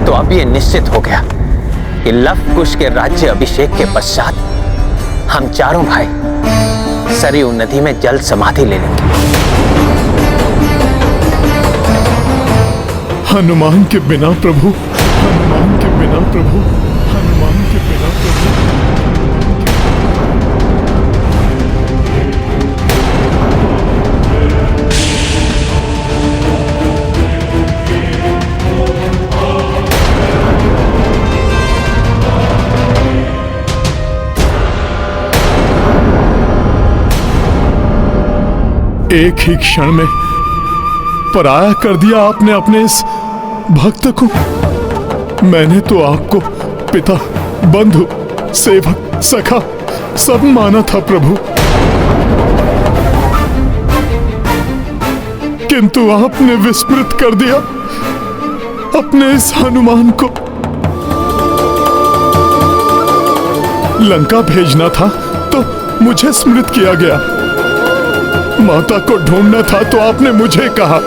तो अब ये निश्चित हो गया कि लव कुश के राज्य अभिषेक के पश्चात हम चारों भाई सरयू नदी में जल समाधि ले लेंगे। हनुमान के बिना प्रभु, हनुमान के बिना प्रभु, हनुमान के बिना प्रभु। एक ही क्षण में पराया कर दिया आपने अपने इस भक्त को। मैंने तो आपको पिता, बंधु, सेवक, सखा सब माना था प्रभु, किंतु आपने विस्मृत कर दिया अपने इस हनुमान को। लंका भेजना था तो मुझे स्मृत किया गया, माता को ढूंढना था तो आपने मुझे कहा,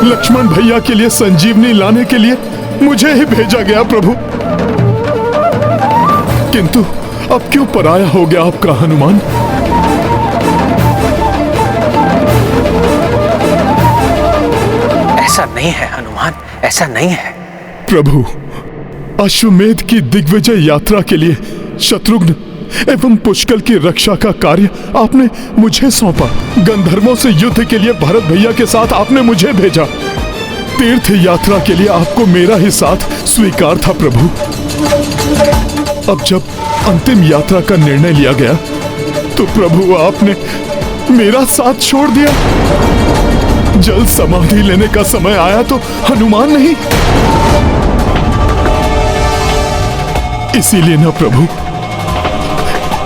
लक्ष्मण भैया के लिए संजीवनी लाने के लिए मुझे ही भेजा गया प्रभु। किंतु अब क्यों पराया हो गया आपका हनुमान? ऐसा नहीं है हनुमान, ऐसा नहीं है प्रभु। अश्वमेध की दिग्विजय यात्रा के लिए शत्रुघ्न एवं पुष्कल की रक्षा का कार्य आपने मुझे सौंपा। गंधर्वों से युद्ध के लिए भरत भैया के साथ आपने मुझे भेजा। तीर्थ यात्रा के लिए आपको मेरा ही साथ स्वीकार था प्रभु। अब जब अंतिम यात्रा का निर्णय लिया गया तो प्रभु आपने मेरा साथ छोड़ दिया। जल समाधि लेने का समय आया तो हनुमान नहीं। इसीलिए ना प्रभु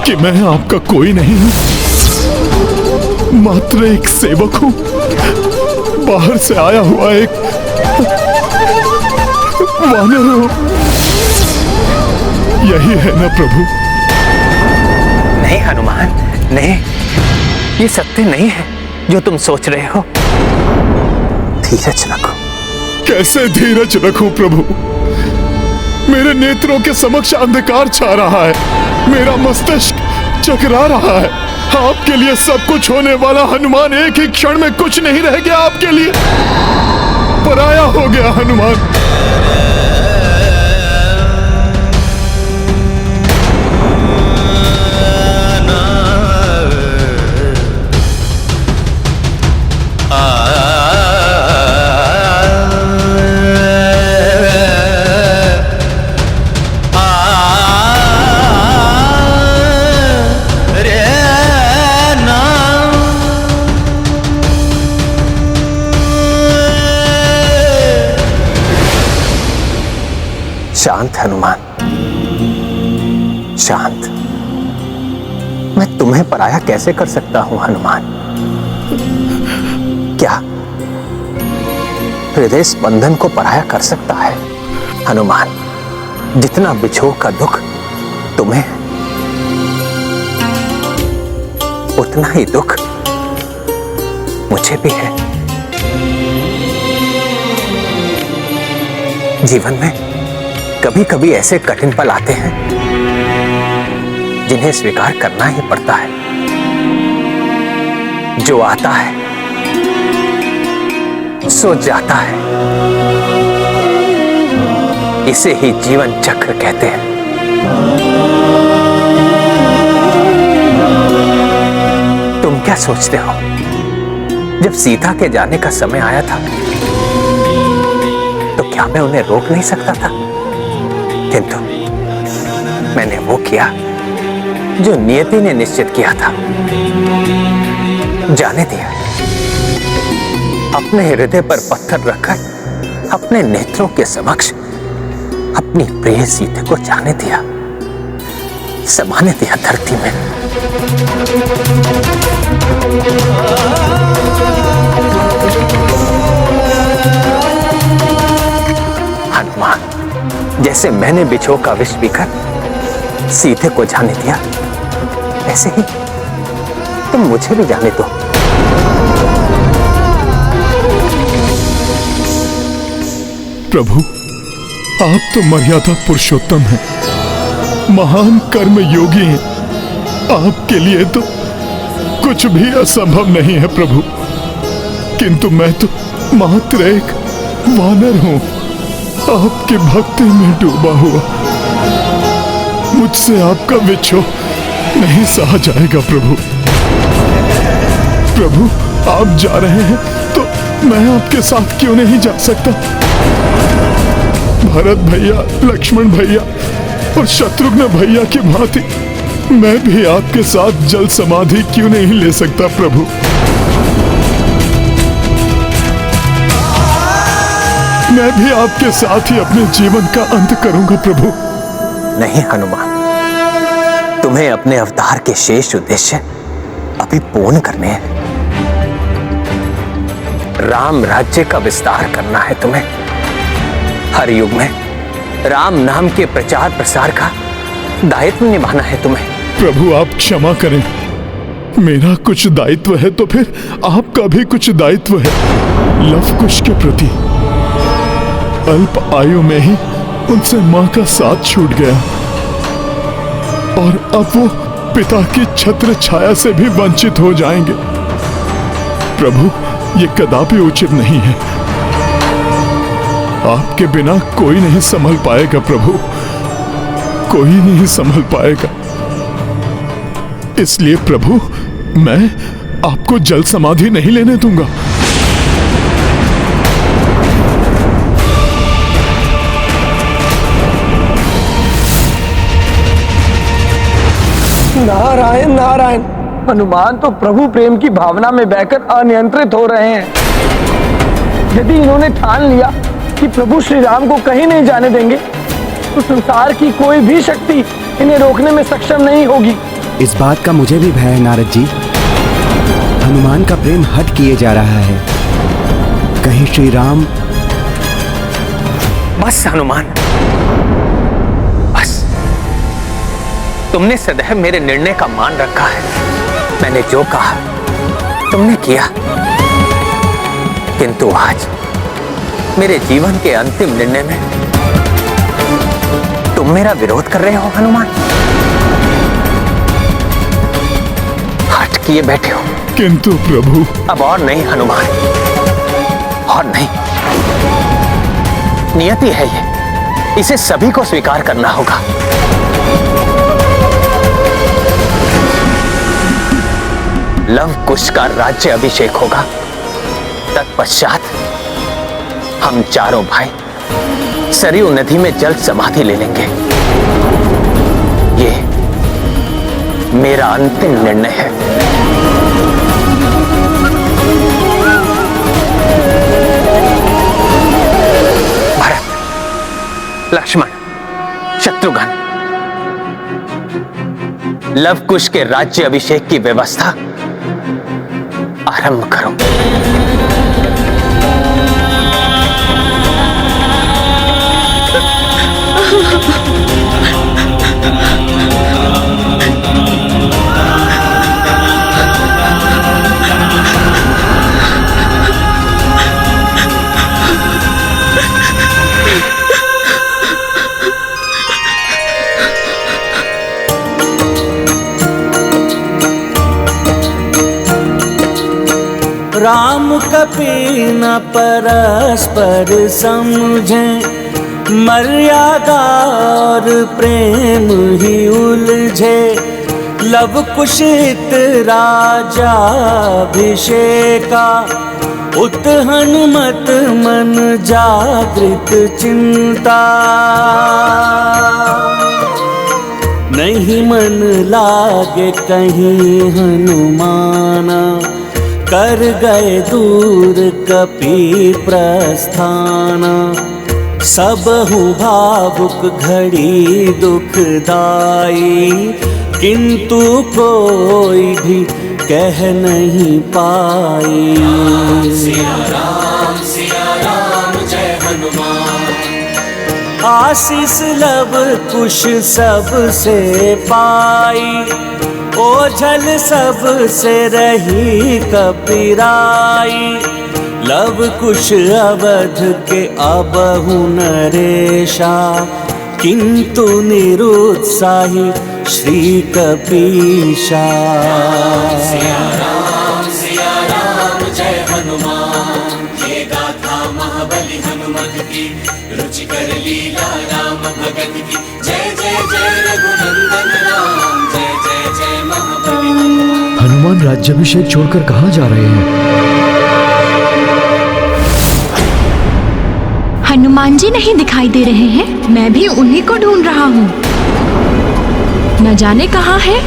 कि मैं आपका कोई नहीं हूं, मात्र एक सेवक हूं, बाहर से आया हुआ एक वानर हूं। यही है ना प्रभु? नहीं हनुमान, नहीं, ये सत्य नहीं है जो तुम सोच रहे हो। धीरज रखो। कैसे धीरज रखूं प्रभु? मेरे नेत्रों के समक्ष अंधकार छा रहा है, मेरा मस्तिष्क चकरा रहा है। आपके लिए सब कुछ होने वाला हनुमान एक ही क्षण में कुछ नहीं रह गया, आपके लिए पराया हो गया हनुमान। शांत हनुमान, शांत। मैं तुम्हें पराया कैसे कर सकता हूं हनुमान? क्या हृदय स्पंदन को पराया कर सकता है? हनुमान, जितना बिछोह का दुख तुम्हें है, उतना ही दुख मुझे भी है। जीवन में कभी कभी ऐसे कठिन पल आते हैं जिन्हें स्वीकार करना ही पड़ता है। जो आता है सो जाता है, इसे ही जीवन चक्र कहते हैं। तुम क्या सोचते हो, जब सीता के जाने का समय आया था तो क्या मैं उन्हें रोक नहीं सकता था? किंतु मैंने वो किया जो नियति ने निश्चित किया था। जाने दिया, अपने हृदय पर पत्थर रखकर अपने नेत्रों के समक्ष अपनी प्रिय सीता को जाने दिया, समाने दिया धरती में। हनुमान, जैसे मैंने बिछोह का विष पीकर सीते को जाने दिया, ऐसे ही तुम मुझे भी जाने दो। प्रभु, आप तो मर्यादा पुरुषोत्तम हैं, महान कर्म योगी हैं। आपके लिए तो कुछ भी असंभव नहीं है प्रभु, किंतु मैं तो मात्र एक वानर हूं, आपकी भक्ति में डूबा हुआ। मुझसे आपका विछोह नहीं सहा जाएगा प्रभु। प्रभु आप जा रहे हैं तो मैं आपके साथ क्यों नहीं जा सकता? भरत भैया, लक्ष्मण भैया और शत्रुघ्न भैया की भांति मैं भी आपके साथ जल समाधि क्यों नहीं ले सकता प्रभु? मैं भी आपके साथ ही अपने जीवन का अंत करूंगा प्रभु। नहीं हनुमान, तुम्हें अपने अवतार के शेष उद्देश्य अभी पूर्ण करने हैं। राम राज्य का विस्तार करना है तुम्हें। हर युग में राम नाम के प्रचार प्रसार का दायित्व निभाना है तुम्हें। प्रभु आप क्षमा करें, मेरा कुछ दायित्व है तो फिर आपका भी कुछ दायित्व है। लव कुश के प्रति अल्प आयु में ही उनसे मां का साथ छूट गया और अब वो पिता की छत्र छाया से भी वंचित हो जाएंगे। प्रभु ये कदापि उचित नहीं है। आपके बिना कोई नहीं संभल पाएगा प्रभु, कोई नहीं संभल पाएगा। इसलिए प्रभु मैं आपको जल समाधि नहीं लेने दूंगा। नारायण नारायण, हनुमान तो प्रभु प्रेम की भावना में बहकर अनियंत्रित हो रहे हैं। यदि इन्होंने ठान लिया कि प्रभु श्री राम को कहीं नहीं जाने देंगे तो संसार की कोई भी शक्ति इन्हें रोकने में सक्षम नहीं होगी। इस बात का मुझे भी भय है नारद जी। हनुमान का प्रेम हठ किए जा रहा है। कहीं श्री राम। बस हनुमान, बस। तुमने सदैव मेरे निर्णय का मान रखा है। मैंने जो कहा तुमने किया, किंतु आज मेरे जीवन के अंतिम निर्णय में तुम मेरा विरोध कर रहे हो हनुमान। हट किए बैठे हो। किंतु प्रभु। अब और नहीं हनुमान, और नहीं। नियति है ये, इसे सभी को स्वीकार करना होगा। लव कुश का राज्य अभिषेक होगा। तत्पश्चात हम चारों भाई सरयू नदी में जल समाधि ले लेंगे। ये मेरा अंतिम निर्णय है। भरत, लक्ष्मण, शत्रुघ्न, लव कुश के राज्य अभिषेक की व्यवस्था आरंभ करो। राम कपि न परस्पर समझे, मर्यादा और प्रेम ही उलझे। लव कुशित राजा अभिषेका, उत हनुमत मन जागृत चिंता। नहीं मन लागे कहीं हनुमाना, कर गए दूर कपि प्रस्थाना। सबहु भावुक घड़ी दुखदाई, किंतु कोई भी कह नहीं पाई। सिया राम जय हनुमान। आशीष लव कुश सब से पाई, ओझल सब से रही कपिराई। लव कुश अवध के अबहु नरेशा, किंतु निरुत्साही श्री कपीशा। सिया राम जय हनुमान, ये गाथा महाबली हनुमत की, रुचिकर लीला राम भगत की। जय जय जय रघुनंदन राम, जय जय जय महाबली हनुमान। हनुमान राज्याभिषेक छोड़कर कहाँ जा रहे हैं? हनुमान जी नहीं दिखाई दे रहे हैं, मैं भी उन्हीं को ढूंढ रहा हूँ। न जाने कहाँ है।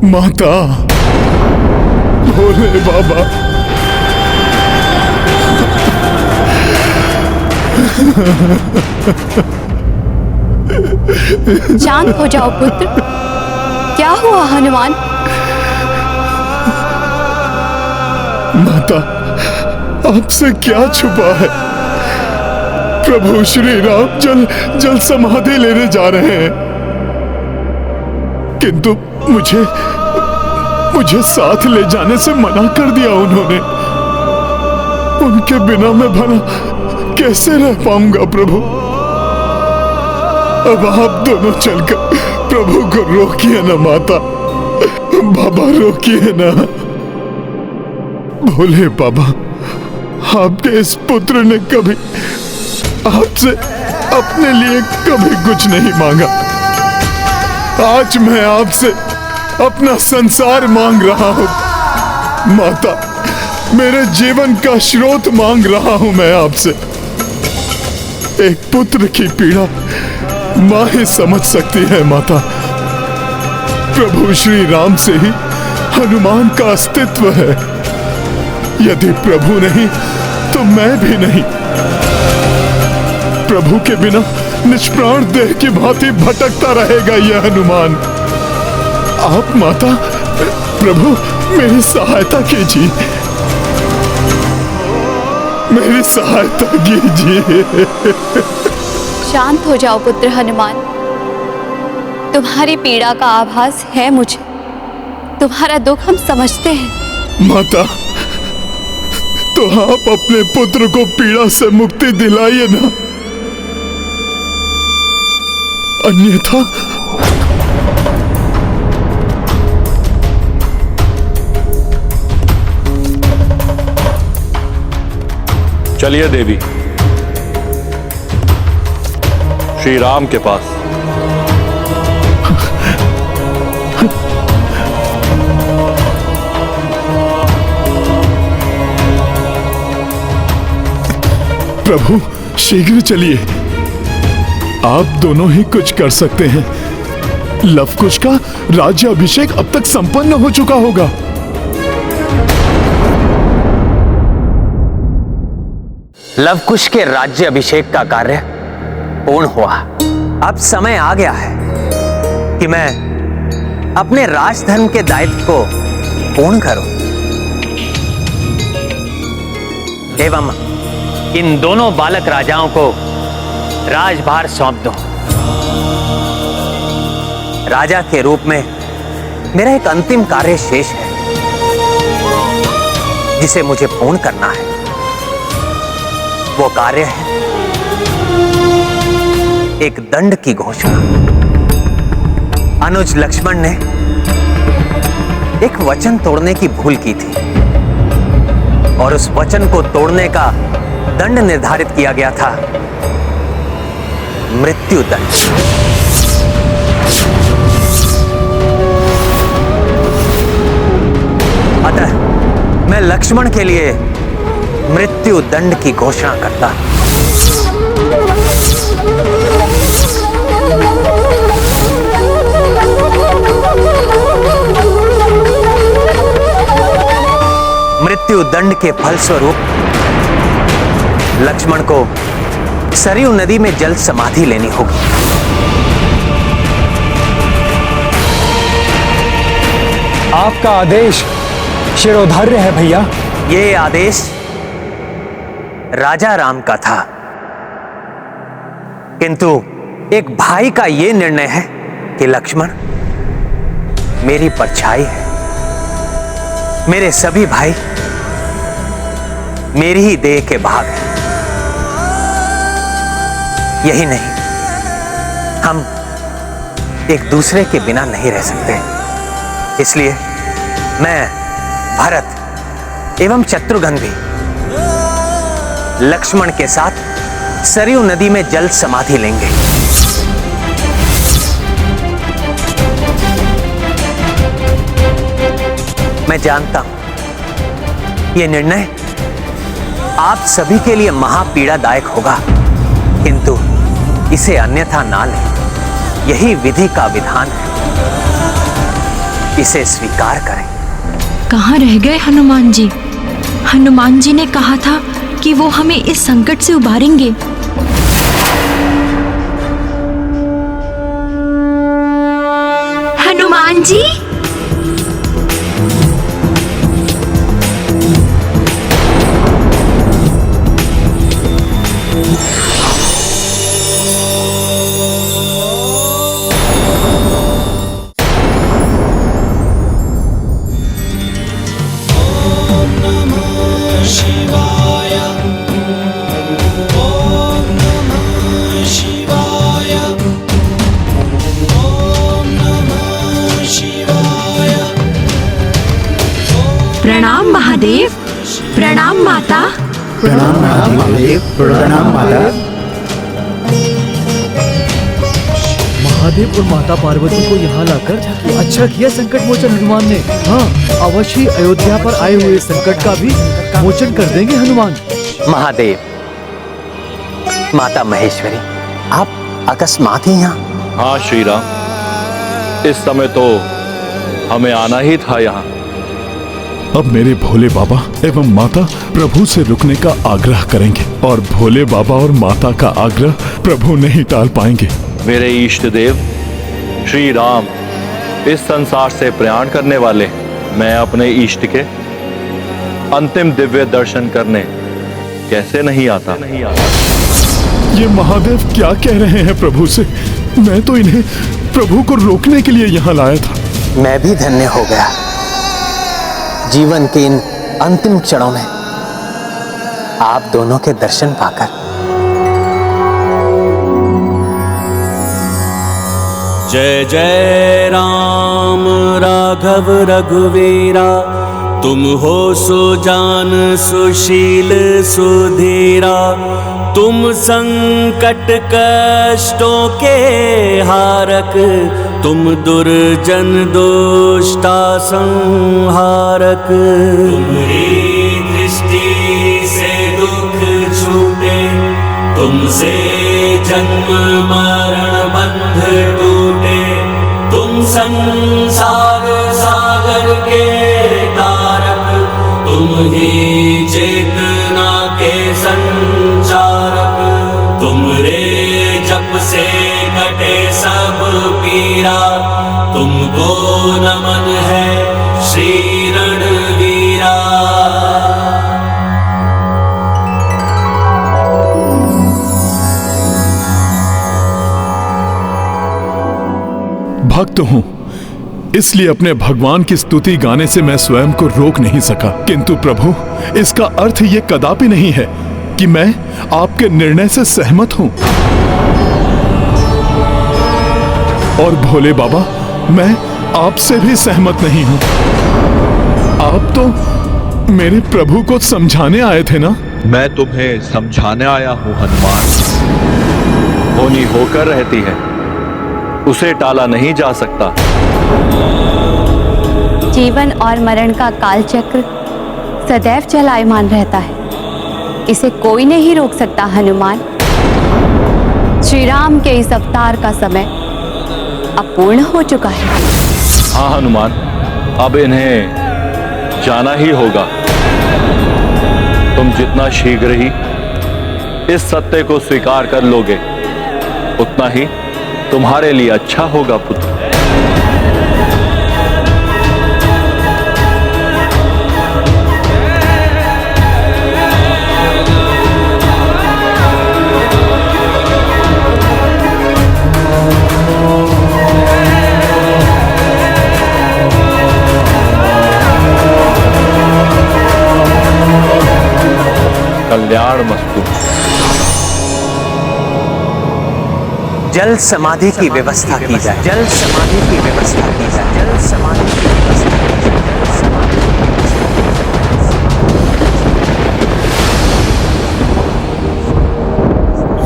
माता, भोले बाबा, शांत हो जाओ पुत्र। क्या हुआ हनुमान? माता, आपसे क्या छुपा है? प्रभु श्री राम जल समाधि लेने जा रहे हैं, किंतु मुझे साथ ले जाने से मना कर दिया उन्होंने। उनके बिना मैं भला कैसे रह पाऊंगा प्रभु? अब आप दोनों चलकर प्रभु को रोकिए ना माता। बाबा रोकिए ना। भोले बाबा, आपके इस पुत्र ने कभी आपसे अपने लिए कभी कुछ नहीं मांगा। आज मैं आपसे अपना संसार मांग रहा हूं माता। मेरे जीवन का स्रोत मांग रहा हूं मैं आपसे। एक पुत्र की पीड़ा मां ही समझ सकती है माता। प्रभु श्री राम से ही हनुमान का अस्तित्व है। यदि प्रभु नहीं तो मैं भी नहीं। प्रभु के बिना निष्प्राण देह की भांति भटकता रहेगा यह हनुमान। आप माता, प्रभु मेरी सहायता कीजिए, मेरी सहायता कीजिए। शांत हो जाओ पुत्र हनुमान। तुम्हारी पीड़ा का आभास है मुझे। तुम्हारा दुख हम समझते हैं। माता, तो आप अपने पुत्र को पीड़ा से मुक्ति दिलाइए ना, अन्यथा चलिए देवी, श्री राम के पास। प्रभु शीघ्र चलिए, आप दोनों ही कुछ कर सकते हैं। लवकुश का राज्याभिषेक अब तक संपन्न हो चुका होगा। लवकुश के राज्य अभिषेक का कार्य पूर्ण हुआ। अब समय आ गया है कि मैं अपने राजधर्म के दायित्व को पूर्ण करूं एवं इन दोनों बालक राजाओं को राजभार सौंप दूं। राजा के रूप में मेरा एक अंतिम कार्य शेष है जिसे मुझे पूर्ण करना है। वो कार्य है एक दंड की घोषणा। अनुज लक्ष्मण ने एक वचन तोड़ने की भूल की थी और उस वचन को तोड़ने का दंड निर्धारित किया गया था, मृत्यु दंड। अतः मैं लक्ष्मण के लिए मृत्यु दंड की घोषणा करता हूं। मृत्यु दंड के फलस्वरूप लक्ष्मण को सरयू नदी में जल समाधि लेनी होगी। आपका आदेश शिरोधार्य है भैया। ये आदेश राजा राम का था, किंतु एक भाई का यह निर्णय है कि लक्ष्मण मेरी परछाई है। मेरे सभी भाई मेरी ही देह के भाग हैं। यही नहीं, हम एक दूसरे के बिना नहीं रह सकते। इसलिए मैं, भरत एवं शत्रुघ्न भी लक्ष्मण के साथ सरयू नदी में जल समाधि लेंगे। मैं जानता हूं यह निर्णय आप सभी के लिए महापीड़ादायक होगा, किंतु इसे अन्यथा ना लें। यही विधि का विधान है, इसे स्वीकार करें। कहाँ रह गए हनुमान जी? हनुमान जी ने कहा था कि वो हमें इस संकट से उबारेंगे। हनुमान जी, प्रणाम महादेव, प्रणाम माता। प्रणाम महादेव, प्रणाम माता। महादेव और माता पार्वती को यहाँ लाकर अच्छा किया संकट मोचन हनुमान ने। हाँ, अवश्य ही अयोध्या पर आए हुए संकट का भी मोचन कर देंगे हनुमान। महादेव, माता महेश्वरी, आप अकस्मात ही यहाँ? हाँ श्री राम, इस समय तो हमें आना ही था यहाँ। अब मेरे भोले बाबा एवं माता प्रभु से रुकने का आग्रह करेंगे और भोले बाबा और माता का आग्रह प्रभु नहीं टाल पाएंगे। मेरे इष्ट देव श्री राम इस संसार से प्रयाण करने वाले, मैं अपने इष्ट के अंतिम दिव्य दर्शन करने कैसे नहीं आता? ये महादेव क्या कह रहे हैं प्रभु से? मैं तो इन्हें प्रभु को रोकने के लिए यहाँ लाया था। मैं भी धन्य हो गया जीवन के इन अंतिम क्षणों में आप दोनों के दर्शन पाकर। जय जय राम राघव रघुवीरा, तुम हो सुजान सुशील सुधीरा। तुम संकट कष्टों के हारक, तुम दुर्जन दुष्टा संहारक। तुम्हारी दृष्टि से दुख छूटे, तुमसे जन्म मरण बंध टूटे। तुम संसार सागर के तारक, तुम ही चेतना के संचारक। तुमरे जप से कटे सब पीरा, तुमको नमन है श्री रणवीरा। भक्त हूँ, इसलिए अपने भगवान की स्तुति गाने से मैं स्वयं को रोक नहीं सका। किंतु प्रभु, इसका अर्थ ये कदापि नहीं है कि मैं आपके निर्णय से सहमत हूँ। और भोले बाबा, मैं आपसे भी सहमत नहीं हूं। आप तो मेरे प्रभु को समझाने आए थे ना? मैं तुम्हें समझाने आया हूं हनुमान। होनी होकर रहती है, उसे टाला नहीं जा सकता। जीवन और मरण का काल चक्र सदैव चलायमान रहता है, इसे कोई नहीं रोक सकता हनुमान। श्री राम के इस अवतार का समय अब पूर्ण हो चुका है। हाँ हनुमान, अब इन्हें जाना ही होगा। तुम जितना शीघ्र ही इस सत्य को स्वीकार कर लोगे, उतना ही तुम्हारे लिए अच्छा होगा पुत्र। कल्याण मस्तु। जल समाधि की व्यवस्था की जाए। जल समाधि की व्यवस्था की जाए। जल समाधि की व्यवस्था की जाए।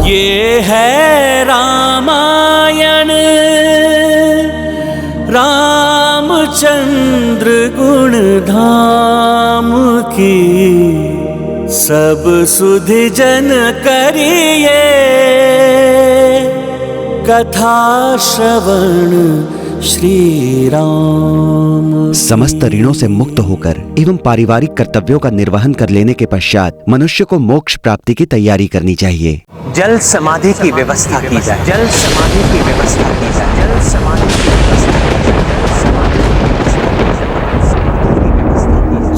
ये है रामायण, रामचंद्र गुण धाम की, सब सुधि जन करिए कथा श्रवण श्री राम। समस्त ऋणों से मुक्त होकर एवं पारिवारिक कर्तव्यों का निर्वहन कर लेने के पश्चात मनुष्य को मोक्ष प्राप्ति की तैयारी करनी चाहिए। जल समाधि की व्यवस्था की जाए। जल समाधि की व्यवस्था की जाए। जल समाधि की व्यवस्था की जाए।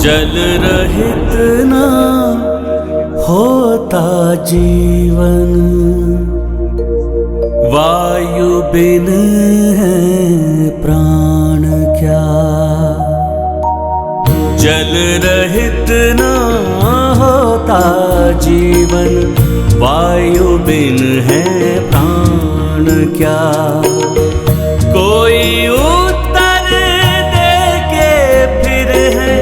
जल रहित ना होता जीवन, वायु बिन है प्राण क्या। जल रहित ना होता जीवन, वायु बिन है प्राण क्या। कोई उत्तर दे के फिर है,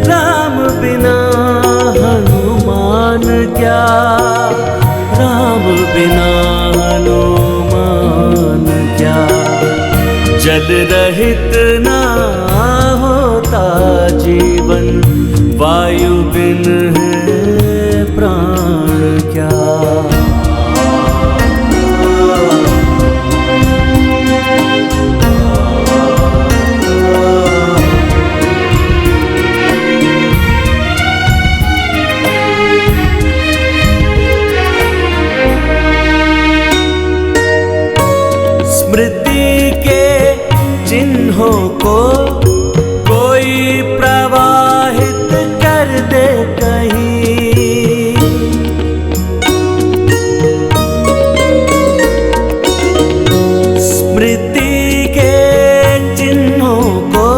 राम बिना हनुमान क्या। राम बिना हनुमान क्या। जल रहित ना होता जीवन, वायु बिन है प्राण क्या। स्मृति के चिन्हों को कोई प्रवाहित कर दे कहीं। स्मृति के चिन्हों को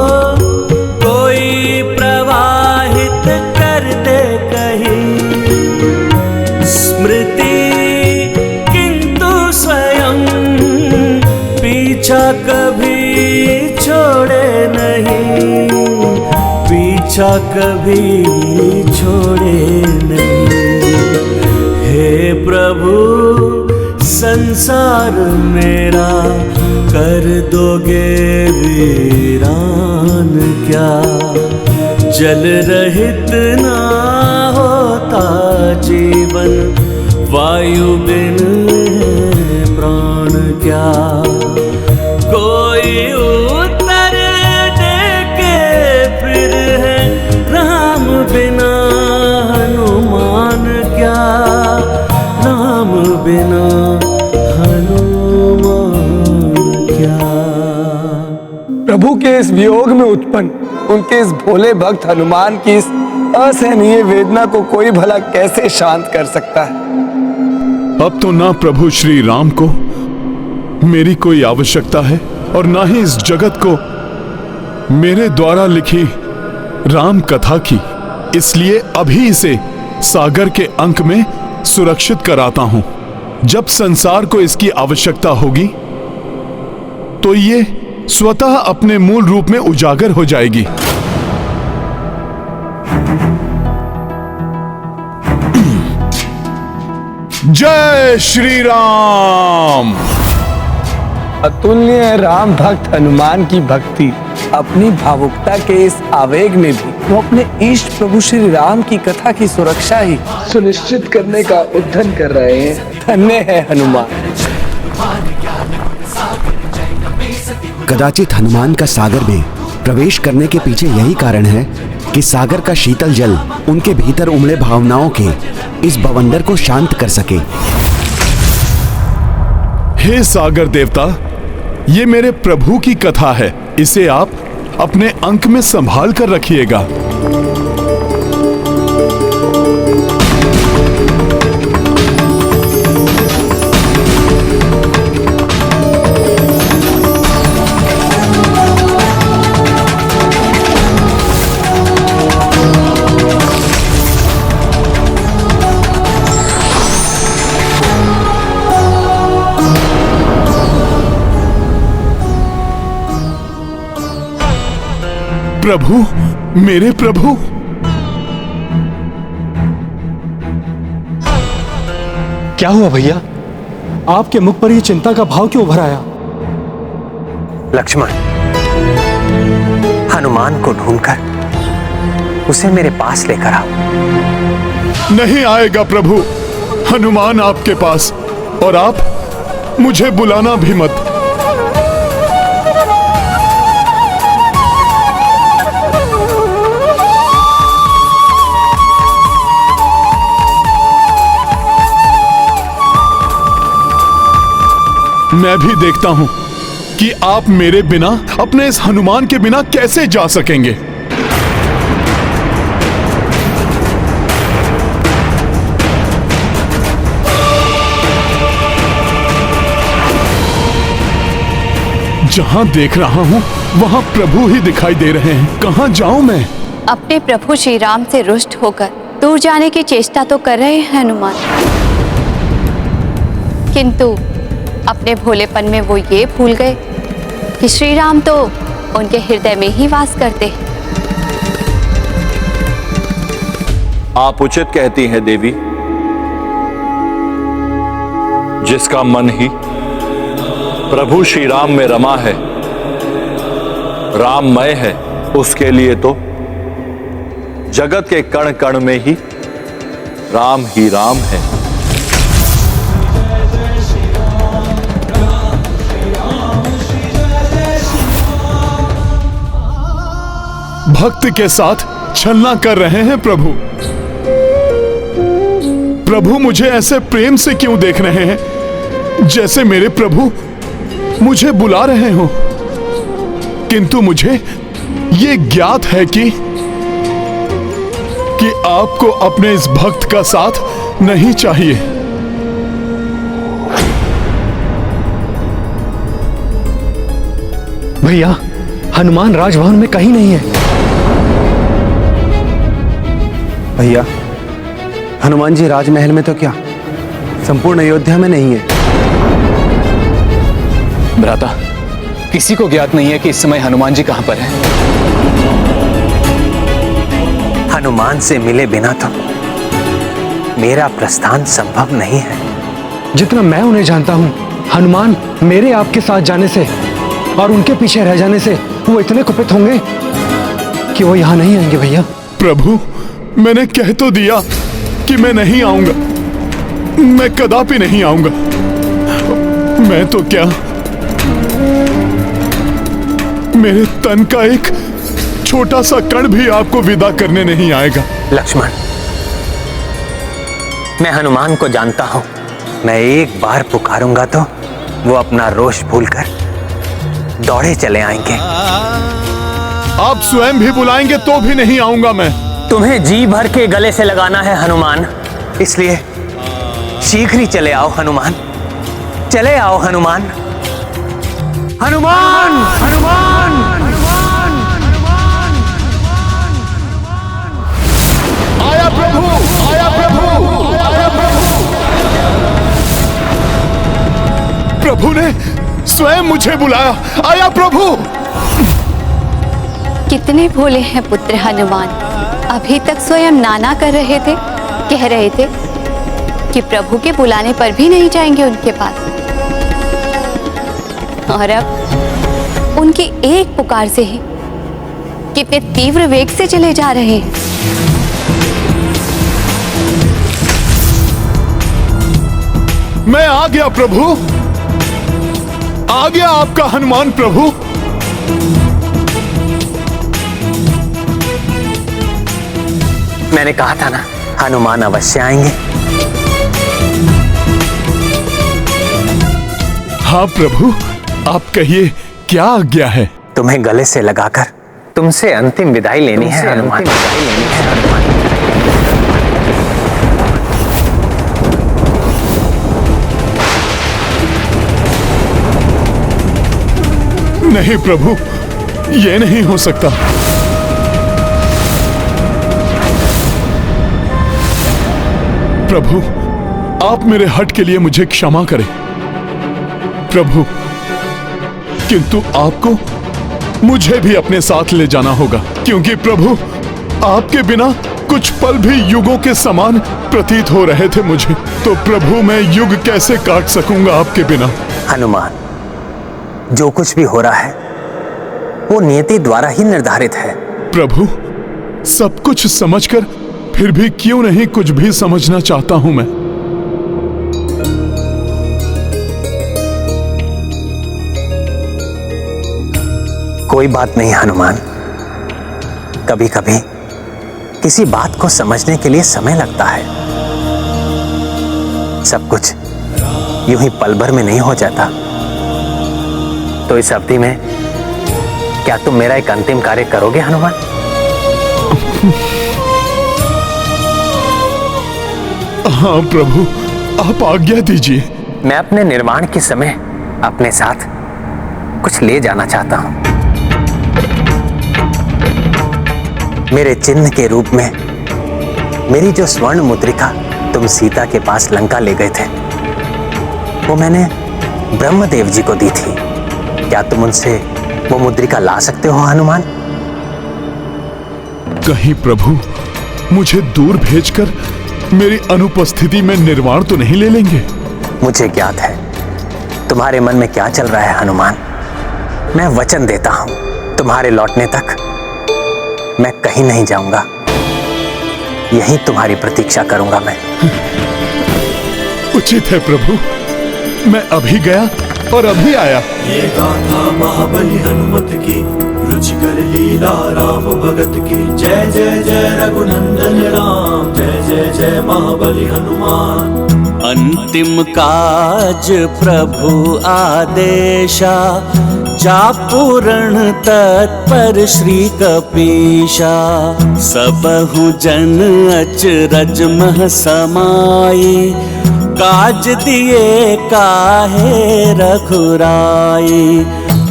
कोई प्रवाहित कर दे कहीं। स्मृति किंतु स्वयं पीछा कभी छोड़े नहीं। पीछा कभी छोड़े नहीं। हे प्रभु संसार मेरा कर दोगे वीरान क्या। जल रहित ना होता जीवन, वायु बिन है प्राण क्या। कोई उत्तर दे के फिर है, राम बिना हनुमान क्या। राम बिना हनुमान क्या। प्रभु के इस वियोग में उत्पन्न उनके इस भोले भक्त हनुमान की इस असहनीय वेदना को कोई भला कैसे शांत कर सकता है। अब तो ना प्रभु श्री राम को मेरी कोई आवश्यकता है, और ना ही इस जगत को मेरे द्वारा लिखी राम कथा की। इसलिए अभी इसे सागर के अंक में सुरक्षित कराता हूं। जब संसार को इसकी आवश्यकता होगी तो ये स्वतः अपने मूल रूप में उजागर हो जाएगी। जय श्री राम। अतुल्य है राम भक्त हनुमान की भक्ति। अपनी भावुकता के इस आवेग में भी वो अपने इष्ट प्रभु श्री राम की कथा की सुरक्षा ही सुनिश्चित करने का उद्यम कर रहे हैं। धन्य है हनुमान। कदाचित हनुमान का सागर में प्रवेश करने के पीछे यही कारण है कि सागर का शीतल जल उनके भीतर उमड़े भावनाओं के इस बवंडर को शांत कर सके। हे सागर देवता, ये मेरे प्रभु की कथा है, इसे आप अपने अंक में संभाल कर रखिएगा। प्रभु, मेरे प्रभु, क्या हुआ भैया? आपके मुख पर ये चिंता का भाव क्यों उभर आया? लक्ष्मण, हनुमान को ढूंढकर उसे मेरे पास लेकर आओ। नहीं आएगा प्रभु हनुमान आपके पास, और आप मुझे बुलाना भी मत। मैं भी देखता हूं कि आप मेरे बिना, अपने इस हनुमान के बिना कैसे जा सकेंगे। जहां देख रहा हूं वहां प्रभु ही दिखाई दे रहे हैं। कहां जाऊं मैं? अपने प्रभु श्री राम से रुष्ट होकर दूर जाने की चेष्टा तो कर रहे हैं हनुमान, किंतु अपने भोलेपन में वो ये भूल गए कि श्री राम तो उनके हृदय में ही वास करते हैं। आप उचित कहती हैं देवी। जिसका मन ही प्रभु श्री राम में रमा है, राममय है, उसके लिए तो जगत के कण कण में ही राम है। भक्त के साथ छलना कर रहे हैं प्रभु। प्रभु मुझे ऐसे प्रेम से क्यों देख रहे हैं, जैसे मेरे प्रभु मुझे बुला रहे हो। किंतु मुझे ये ज्ञात है कि आपको अपने इस भक्त का साथ नहीं चाहिए। भैया, हनुमान राजभवन में कहीं नहीं है। भैया, हनुमान जी राजमहल में तो क्या, संपूर्ण अयोध्या में नहीं है। भ्राता, किसी को ज्ञात नहीं है कि इस समय हनुमान जी कहां पर हैं। हनुमान से मिले बिना तो मेरा प्रस्थान संभव नहीं है। जितना मैं उन्हें जानता हूं, हनुमान मेरे आपके साथ जाने से और उनके पीछे रह जाने से वो इतने कुपित होंगे कि वो यहां नहीं आएंगे। भैया, प्रभु, मैंने कह तो दिया कि मैं नहीं आऊंगा, मैं कदापि नहीं आऊंगा। मैं तो क्या, मेरे तन का एक छोटा सा कण भी आपको विदा करने नहीं आएगा। लक्ष्मण, मैं हनुमान को जानता हूं। मैं एक बार पुकारूंगा तो वो अपना रोष भूलकर दौड़े चले आएंगे। आप स्वयं भी बुलाएंगे तो भी नहीं आऊंगा मैं। तुम्हें जी भर के गले से लगाना है हनुमान, इसलिए शीघ्र ही चले आओ हनुमान। चले आओ हनुमान। हनुमान, हनुमान, हनुमान, हनुमान, आया प्रभु, आया प्रभु, आया प्रभु। प्रभु ने स्वयं मुझे बुलाया। आया प्रभु। कितने भोले हैं पुत्र हनुमान। अभी तक स्वयं नाना कर रहे थे, कह रहे थे कि प्रभु के बुलाने पर भी नहीं जाएंगे उनके पास, और अब उनकी एक पुकार से ही कितने तीव्र वेग से चले जा रहे हैं। मैं आ गया प्रभु, आ गया आपका हनुमान प्रभु। मैंने कहा था ना, हनुमान अवश्य आएंगे। हाँ प्रभु, आप कहिए क्या आज्ञा है? तुम्हें गले से लगाकर तुमसे अंतिम विदाई लेनी है हनुमान। नहीं प्रभु, ये नहीं हो सकता। प्रभु, आप मेरे हठ के लिए मुझे क्षमा करें प्रभु, किंतु आपको मुझे भी अपने साथ ले जाना होगा, क्योंकि प्रभु आपके बिना कुछ पल भी युगों के समान प्रतीत हो रहे थे मुझे। तो प्रभु, मैं युग कैसे काट सकूंगा आपके बिना? हनुमान, जो कुछ भी हो रहा है वो नियति द्वारा ही निर्धारित है। प्रभु, सब कुछ समझकर फिर भी क्यों नहीं कुछ भी समझना चाहता हूं मैं। कोई बात नहीं हनुमान, कभी कभी किसी बात को समझने के लिए समय लगता है। सब कुछ यूं ही पल भर में नहीं हो जाता। तो इस अवधि में क्या तुम मेरा एक अंतिम कार्य करोगे हनुमान? हाँ प्रभु, आप आज्ञा दीजिए। मैं अपने निर्वाण के समय अपने साथ कुछ ले जाना चाहता हूं। मेरे चिन्ह के रूप में मेरी जो स्वर्ण मुद्रिका तुम सीता के पास लंका ले गए थे, वो मैंने ब्रह्मदेव जी को दी थी। क्या तुम उनसे वो मुद्रिका ला सकते हो हनुमान? कहीं प्रभु मुझे दूर भेजकर मेरी अनुपस्थिति में निर्वाण तो नहीं ले लेंगे? मुझे ज्ञात है तुम्हारे मन में क्या चल रहा है हनुमान। मैं वचन देता हूं, तुम्हारे लौटने तक मैं कहीं नहीं जाऊंगा। यहीं तुम्हारी प्रतीक्षा करूंगा मैं। उचित है प्रभु, मैं अभी गया और अभी आया। ये गाथा महाबली हनुमत की, रुचिकर लीला राम भगत की। जय जय जय रघुनंदन राम, जय जय जय महाबली हनुमान। अंतिम काज प्रभु आदेशा, जा पूर्ण तत्पर श्री कपीशा। सबहु जन अचरज मह समाई, काज दिए काहे रघुराई।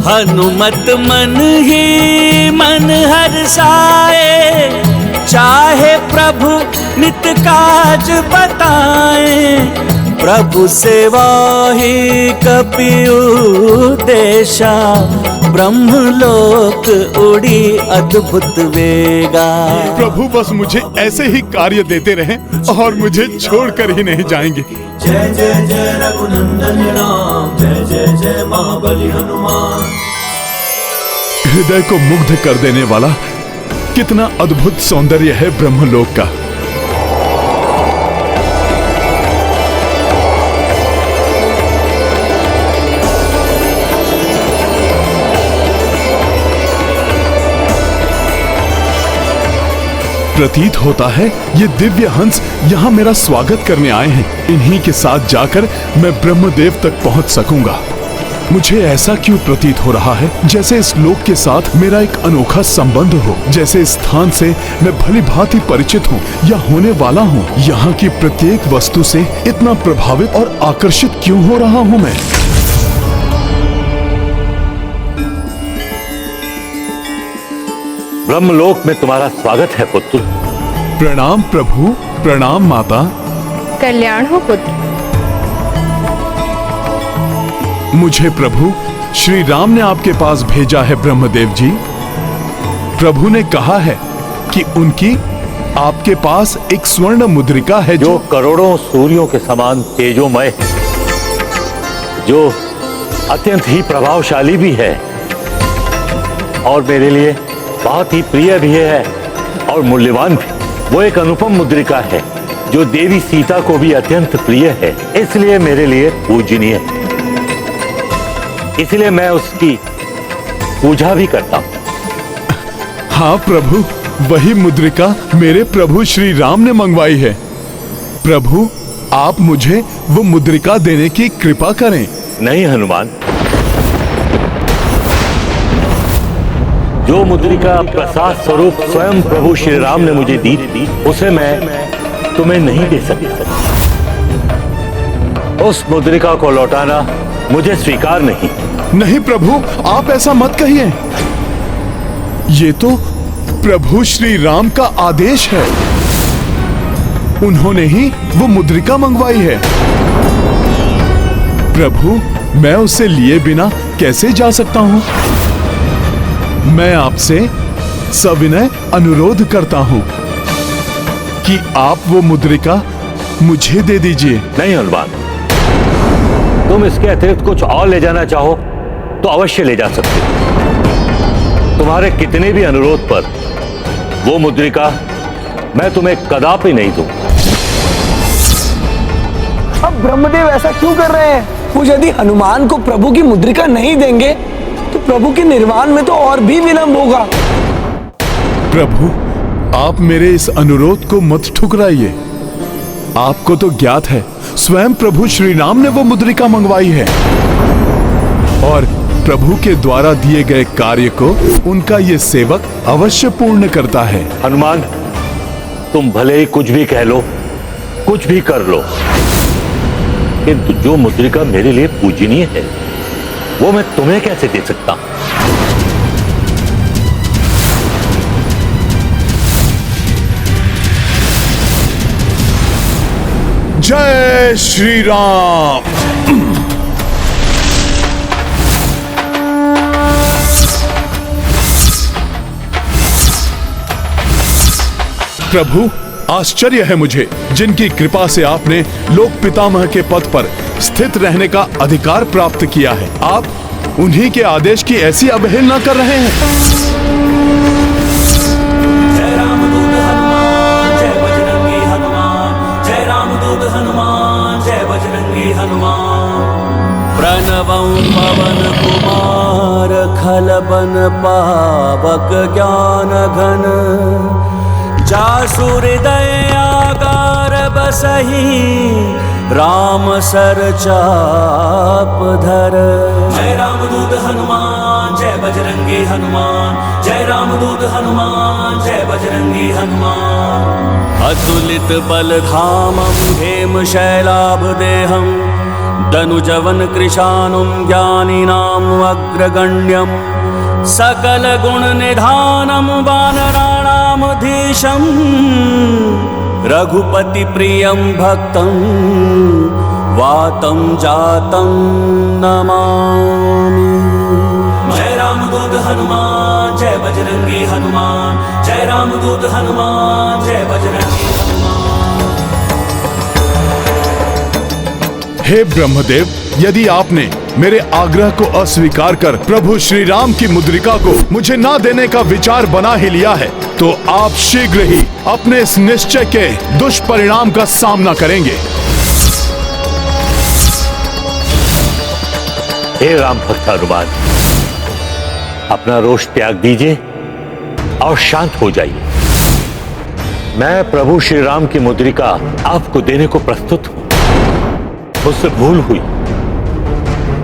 हनुमत मन ही मन हर्षाए, चाहे प्रभु नित काज बताए। प्रभु सेवा ही कपियु देशा, ब्रह्मलोक उड़ी अद्भुत वेगा। प्रभु बस मुझे ऐसे ही कार्य देते रहें और मुझे छोड़कर ही नहीं जाएंगे। जय जय जय रघुनंदन राम, जय जय जय महाबली हनुमान। हृदय को मुग्ध कर देने वाला कितना अद्भुत सौंदर्य है ब्रह्मलोक का। प्रतीत होता है ये दिव्य हंस यहाँ मेरा स्वागत करने आए हैं। इन्हीं के साथ जाकर मैं ब्रह्मदेव तक पहुँच सकूंगा। मुझे ऐसा क्यों प्रतीत हो रहा है जैसे इस लोक के साथ मेरा एक अनोखा संबंध हो, जैसे इस स्थान से मैं भली भांति परिचित हूँ या होने वाला हूँ। यहाँ की प्रत्येक वस्तु से इतना प्रभावित और आकर्षित क्यों हो रहा हूँ मैं? ब्रह्मलोक में तुम्हारा स्वागत है पुत्र। प्रणाम प्रभु, प्रणाम माता। कल्याण हो पुत्र। मुझे प्रभु श्री राम ने आपके पास भेजा है ब्रह्मदेव जी। प्रभु ने कहा है कि उनकी आपके पास एक स्वर्ण मुद्रिका है जो करोड़ों सूर्यों के समान तेजोमय है, जो अत्यंत ही प्रभावशाली भी है और मेरे लिए बहुत ही प्रिय भी है और मूल्यवान भी। वो एक अनुपम मुद्रिका है जो देवी सीता को भी अत्यंत प्रिय है, इसलिए मेरे लिए पूजनीय है। इसलिए मैं उसकी पूजा भी करता हूं। हाँ प्रभु, वही मुद्रिका मेरे प्रभु श्री राम ने मंगवाई है। प्रभु, आप मुझे वो मुद्रिका देने की कृपा करें। नहीं हनुमान, जो मुद्रिका प्रसाद स्वरूप स्वयं प्रभु श्री राम ने मुझे दी थी, उसे मैं तुम्हें नहीं दे सकता। उस मुद्रिका को लौटाना मुझे स्वीकार नहीं। नहीं प्रभु, आप ऐसा मत कहिए। ये तो प्रभु श्री राम का आदेश है। उन्होंने ही वो मुद्रिका मंगवाई है। प्रभु, मैं उसे लिए बिना कैसे जा सकता हूं? मैं आपसे सविनय अनुरोध करता हूं कि आप वो मुद्रिका मुझे दे दीजिए। नहीं हनुमान, तुम इसके अतिरिक्त कुछ और ले जाना चाहो तो अवश्य ले जा सकते हो। तुम्हारे कितने भी अनुरोध पर वो मुद्रिका मैं तुम्हें कदापि नहीं दूं। अब ब्रह्मदेव ऐसा क्यों कर रहे हैं? वो यदि हनुमान को प्रभु की मुद्रिका नहीं देंगे तो प्रभु के निर्वाण में तो और भी विलंब होगा। प्रभु, आप मेरे इस अनुरोध को मत ठुकराइए। आपको तो ज्ञात है, स्वयं प्रभु श्री राम ने वो मुद्रिका मंगवाई है और प्रभु के द्वारा दिए गए कार्य को उनका ये सेवक अवश्य पूर्ण करता है। हनुमान, तुम भले ही कुछ भी कह लो, कुछ भी कर लो, किंतु जो मुद्रिका मेरे लिए पूजनीय है वो मैं तुम्हें कैसे दे सकता हूं? जय श्री राम। प्रभु, आश्चर्य है मुझे जिनकी कृपा से आपने लोक पितामह के पद पर स्थित रहने का अधिकार प्राप्त किया है। आप उन्हीं के आदेश की ऐसी अवहेलना कर रहे हैं। जय रामदूत हनुमान, जय बजरंगी हनुमान, जय रामदूत हनुमान, जय बजरंगी हनुमान। प्रणवं पवन कुमार खलबन पावक ज्ञान घन, जासु हृदय आकार बसहि राम सर चाप धर। जय रामदूत हनुमान, जय बजरंगी हनुमान, जय रामदूत हनुमान, जय बजरंगी हनुमान। अतुलित बल धामं हेम शैलाभ देहं, दनुजवन कृशानुं ज्ञानिनां अग्रगण्यं, सकल गुण निधानं वानराणामधीशं, रघुपति प्रियं भक्तं वातं जातं नमामि। जय रामदूत हनुमान, जय बजरंगी हनुमान, जय रामदूत हनुमान, जय बजरंगी हनुमान। हे ब्रह्मदेव, यदि आपने मेरे आग्रह को अस्वीकार कर प्रभु श्री राम की मुद्रिका को मुझे ना देने का विचार बना ही लिया है, तो आप शीघ्र ही अपने इस निश्चय के दुष्परिणाम का सामना करेंगे। हे राम भक्त हनुमान, अपना रोष त्याग दीजिए और शांत हो जाइए। मैं प्रभु श्री राम की मुद्रिका आपको देने को प्रस्तुत हूं। मुझसे भूल हुई,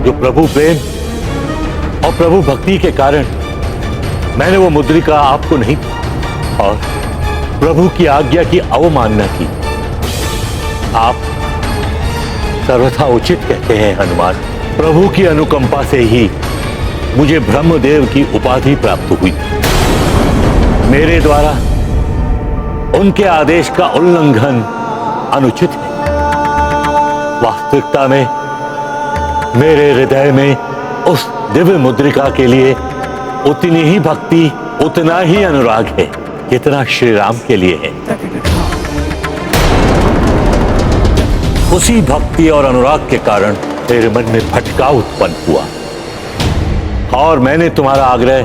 जो प्रभु प्रेम और प्रभु भक्ति के कारण मैंने वो मुद्रिका आपको नहीं दी और प्रभु की आज्ञा की अवमानना की। आप सर्वथा उचित कहते हैं हनुमान। प्रभु की अनुकंपा से ही मुझे ब्रह्मदेव की उपाधि प्राप्त हुई। मेरे द्वारा उनके आदेश का उल्लंघन अनुचित है। वास्तविकता में मेरे हृदय में उस दिव्य मुद्रिका के लिए उतनी ही भक्ति, उतना ही अनुराग है जितना श्री राम के लिए है। उसी भक्ति और अनुराग के कारण मेरे मन में भटकाव उत्पन्न हुआ और मैंने तुम्हारा आग्रह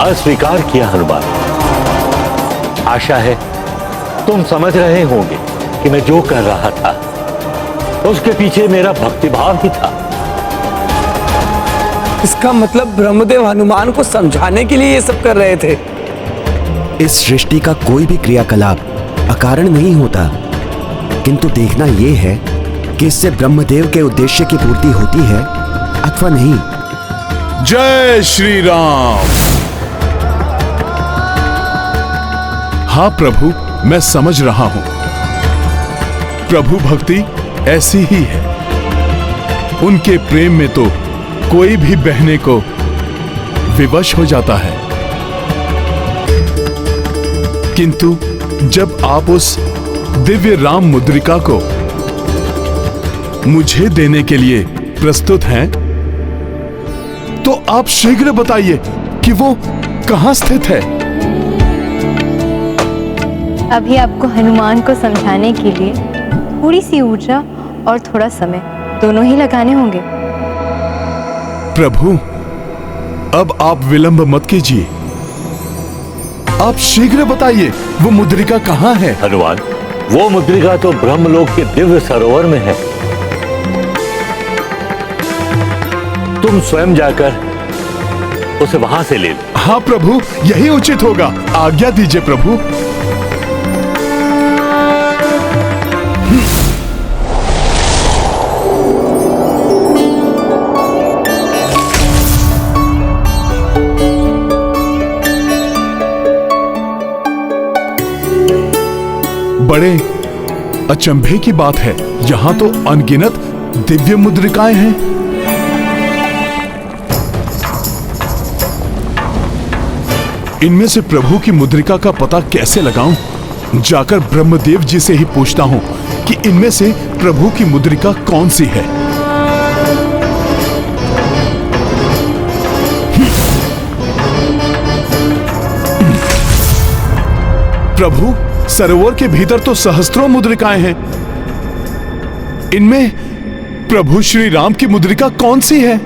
अस्वीकार किया हनुमान। आशा है तुम समझ रहे होंगे कि मैं जो कर रहा था उसके पीछे मेरा भक्तिभाव ही था। इसका मतलब ब्रह्मदेव हनुमान को समझाने के लिए ये सब कर रहे थे। इस सृष्टि का कोई भी क्रियाकलाप अकारण नहीं होता, किंतु देखना यह है कि इससे ब्रह्मदेव के उद्देश्य की पूर्ति होती है अथवा नहीं। जय श्री राम। हाँ प्रभु, मैं समझ रहा हूं। प्रभु भक्ति ऐसी ही है। उनके प्रेम में तो कोई भी बहने को विवश हो जाता है, किंतु जब आप उस दिव्य राम मुद्रिका को मुझे देने के लिए प्रस्तुत हैं, तो आप शीघ्र बताइए कि वो कहां स्थित है। अभी आपको हनुमान को समझाने के लिए थोड़ी सी ऊर्जा और थोड़ा समय दोनों ही लगाने होंगे। प्रभु, अब आप विलंब मत कीजिए। आप शीघ्र बताइए वो मुद्रिका कहां है। हनुमान, वो मुद्रिका तो ब्रह्मलोक के दिव्य सरोवर में है। तुम स्वयं जाकर उसे वहां से ले लो। हाँ प्रभु, यही उचित होगा। आज्ञा दीजिए प्रभु। बड़े अचंभे की बात है, यहां तो अनगिनत दिव्य मुद्रिकाएं हैं। इनमें से प्रभु की मुद्रिका का पता कैसे लगाऊं? जाकर ब्रह्मदेव जी से ही पूछता हूं कि इनमें से प्रभु की मुद्रिका कौन सी है। प्रभु, सरोवर के भीतर तो सहस्त्रों मुद्रिकाएं हैं। इनमें प्रभु श्री राम की मुद्रिका कौन सी है?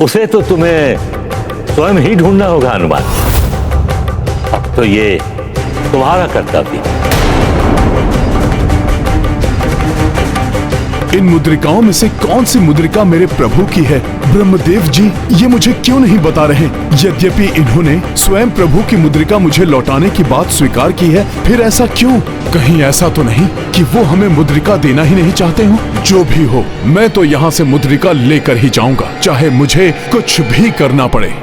उसे तो तुम्हें स्वयं ही ढूंढना होगा हनुमान। अब तो ये तुम्हारा कर्तव्य है। इन मुद्रिकाओं में से कौन सी मुद्रिका मेरे प्रभु की है? ब्रह्मदेव जी ये मुझे क्यों नहीं बता रहे? यद्यपि इन्होंने स्वयं प्रभु की मुद्रिका मुझे लौटाने की बात स्वीकार की है, फिर ऐसा क्यों? कहीं ऐसा तो नहीं कि वो हमें मुद्रिका देना ही नहीं चाहते हो? जो भी हो, मैं तो यहाँ से मुद्रिका लेकर ही जाऊंगा, चाहे मुझे कुछ भी करना पड़े।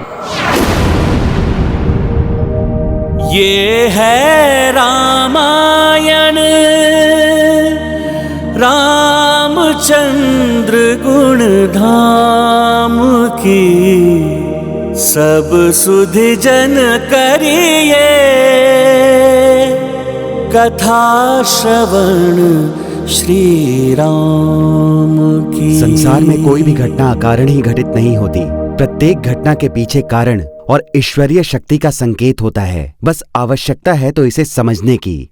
ये है रामायण, रामचंद्र गुण धाम की, सब सुधि जन करिए कथा श्रवण श्री राम की। संसार में कोई भी घटना अकारण ही घटित नहीं होती। प्रत्येक घटना के पीछे कारण और ईश्वरीय शक्ति का संकेत होता है। बस आवश्यकता है तो इसे समझने की।